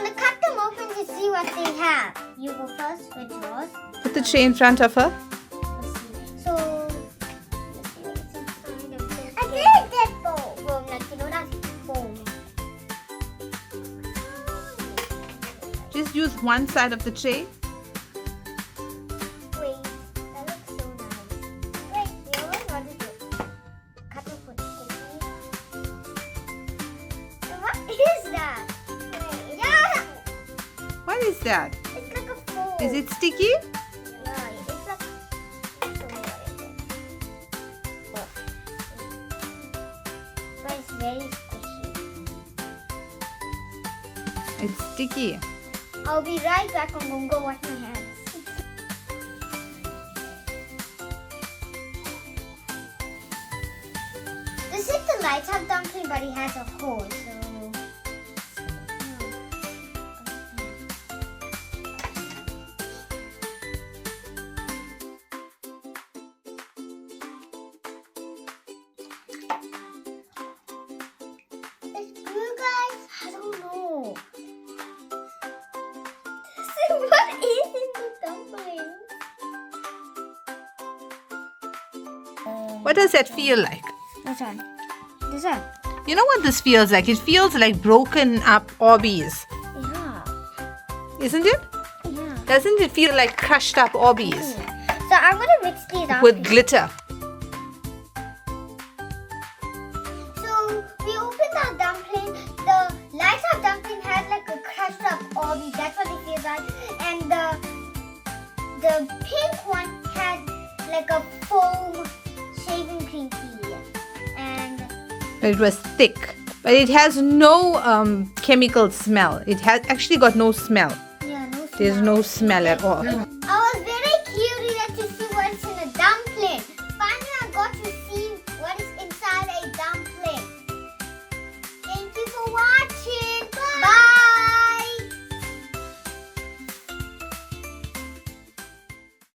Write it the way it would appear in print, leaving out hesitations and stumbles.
want to cut them open to see what they have. You go first with yours. Put the tray in front of her. Let's see. So, let's see what's inside of this. I did get foam. Like, you know, that's foam. Just use one side of the tray. Wait, that looks so nice. Wait, yours? What is it? Cut off with sticky. What is that? Wait, yeah! What is that? It's like a foam. Is it sticky? Yeah, it's like. Show me what it is. Oh. But it's very squishy. It's sticky. I'll be right back. I'm gonna go wash my hands. This is the lights up dumpling, but it has a hole, so. It's blue, guys. I don't know. What is in the dumpling? What does that feel like? This one. This one. You know what this feels like? It feels like broken up Orbeez. Yeah. Isn't it? Yeah. Doesn't it feel like crushed up Orbeez So I'm gonna mix these up. with glitter? So we opened our dumpling. The lights up dumpling has like a crushed up Orbeez. That's what it feels like. And the pink one has like a foam shaving cream peel. And It was thick, but it has no chemical smell. It has actually got no smell. yeah, no smell. There's no smell at all.